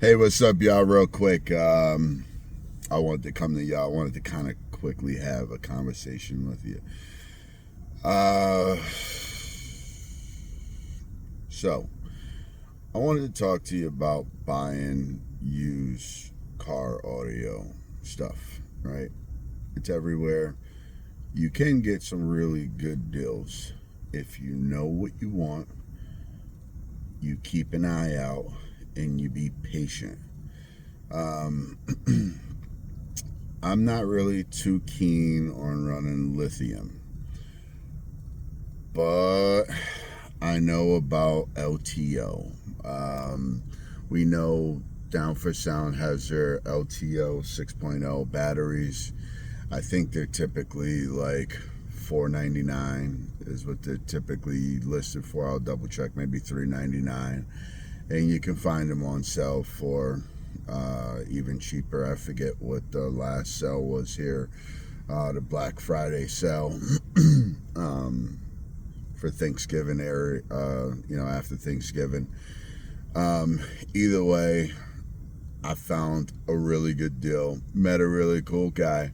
Hey, what's up, y'all? Real quick, I wanted to come to y'all. I wanted to kind of quickly have a conversation with you. Uh, so, I wanted to talk to you about buying used car audio stuff, right? It's everywhere. You can get some really good deals if you know what you want, you keep an eye out, and you be patient. Um, I'm not really too keen on running lithium, but I know about LTO. We know Down for Sound has their LTO 6.0 batteries. I think they're typically like $4.99 is what they're typically listed for. I'll double check, maybe $3.99, and you can find them on sale for even cheaper. I forget what the last sale was here, the Black Friday sale for Thanksgiving area, after Thanksgiving. Either way, I found a really good deal. Met a really cool guy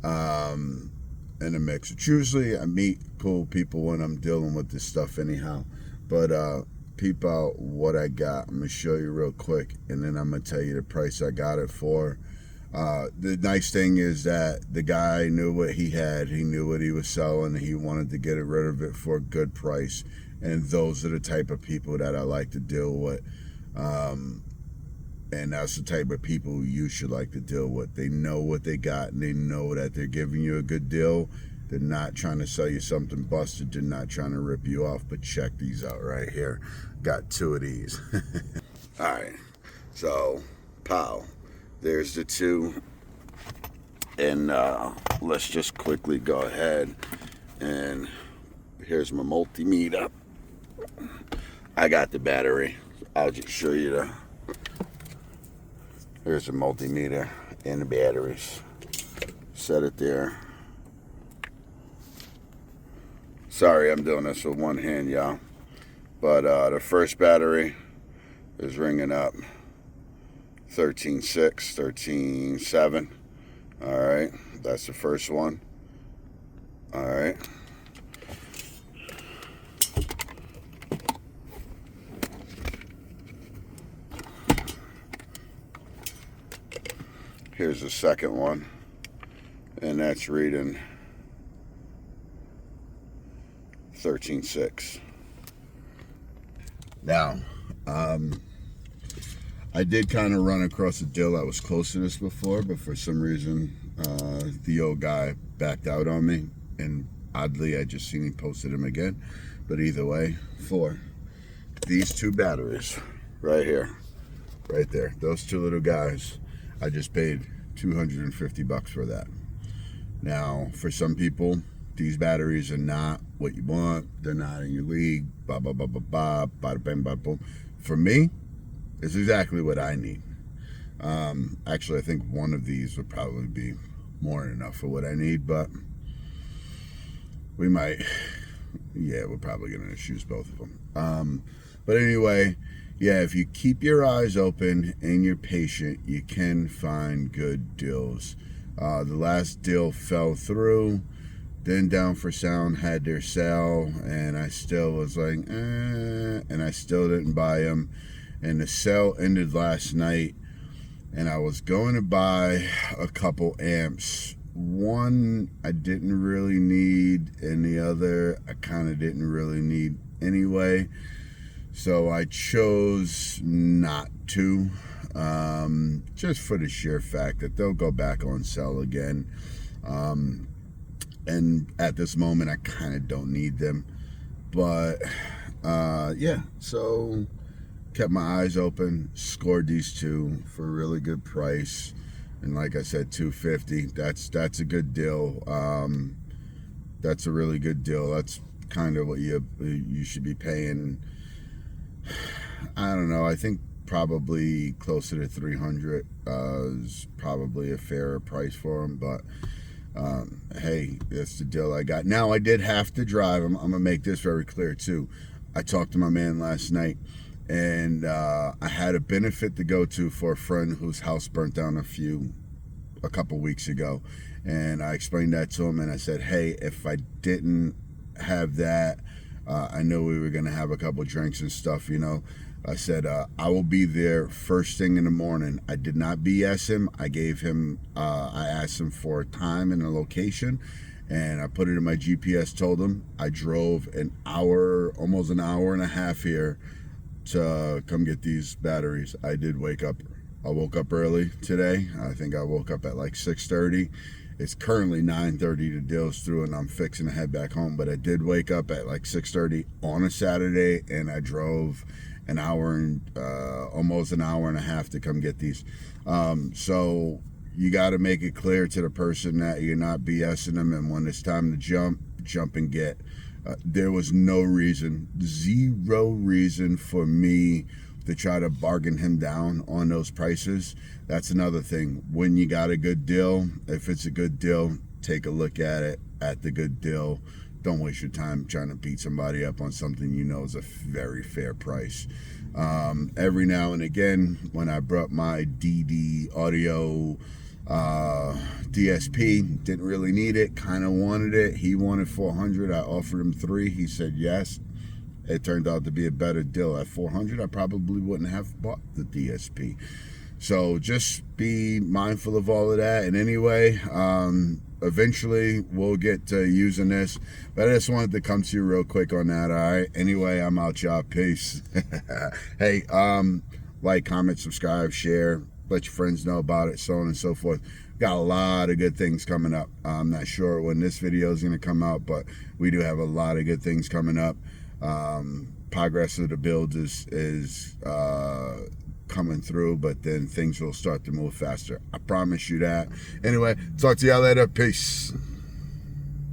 in the mix. It's usually I meet cool people when I'm dealing with this stuff anyhow. But peep out what I got. I'm going to show you real quick, and then I'm going to tell you the price I got it for. The nice thing is that the guy knew what he had. He knew what he was selling. He wanted to get rid of it for a good price. And those are the type of people that I like to deal with. And that's the type of people you should like to deal with. They know what they got, and they know that they're giving you a good deal. They're not trying to sell you something busted. They're not trying to rip you off. But check these out right here. Got two of these. All right. So, pow. There's the two. And let's just quickly go ahead. And here's my multimeter. I got the battery. I'll just show you the... Here's the multimeter and the batteries. Set it there. Sorry, I'm doing this with one hand, y'all. But the first battery is ringing up 13.6, 13.7. All right, that's the first one. All right. Here's the second one, and that's reading 13.6. Now, I did kind of run across a deal that was close to this before, but for some reason, the old guy backed out on me, and oddly, I just seen he posted him again. But either way, for these two batteries right here, right there, those two little guys, I just paid $250 for that. Now, for some people, these batteries are not what you want. They're not in your league. Blah, blah, blah, blah, blah, bada, bang, bada, boom. For me, it's exactly what I need. Actually, I think one of these would probably be more than enough for what I need, but we're probably going to choose both of them. But anyway, yeah, if you keep your eyes open and you're patient, you can find good deals. The last deal fell through. Then Down for Sound had their sale, and I still was like, and I still didn't buy them. And the sale ended last night, and I was going to buy a couple amps. One I didn't really need, and the other I kind of didn't really need anyway. So I chose not to, just for the sheer fact that they'll go back on sale again. And at this moment, I kind of don't need them. But, yeah, so kept my eyes open, scored these two for a really good price. And like I said, $250. That's a good deal. That's a really good deal. That's kind of what you should be paying. I don't know. I think probably closer to $300 is probably a fairer price for them. But hey, that's the deal I got. Now, I did have to drive. I'm going to make this very clear, too. I talked to my man last night, And I had a benefit to go to for a friend whose house burnt down a couple weeks ago. And I explained that to him, and I said, hey, if I didn't have that, I know we were going to have a couple drinks and stuff, I said, I will be there first thing in the morning. I did not BS him. I gave him, I asked him for a time and a location, and I put it in my GPS, told him. I drove an hour, almost an hour and a half here to come get these batteries. I did wake up. I woke up early today. I think I woke up at like 6:30. It's currently 9:30. The deal's through, and I'm fixing to head back home. But I did wake up at like 6:30 on a Saturday, and I drove an hour and almost an hour and a half to come get these. So you got to make it clear to the person that you're not BSing them, and when it's time to jump and get. There was no reason, zero reason for me to try to bargain him down on those prices. That's another thing. When you got a good deal, if it's a good deal, take a look at it at the good deal. Don't waste your time trying to beat somebody up on something you know is a very fair price. Every now and again, when I brought my DD audio DSP, didn't really need it, kind of wanted it. He wanted 400. I offered him 3. He said yes. It turned out to be a better deal. At 400, I probably wouldn't have bought the DSP. So just be mindful of all of that. And anyway, eventually we'll get to using this, but I just wanted to come to you real quick on that. All right. Anyway, I'm out, y'all. Peace. Hey, like, comment, subscribe, share, let your friends know about it, so on and so forth. Got a lot of good things coming up. I'm not sure when this video is going to come out, but we do have a lot of good things coming up. Progress of the builds is coming through, but then things will start to move faster. I promise you that. Anyway, talk to y'all later. Peace.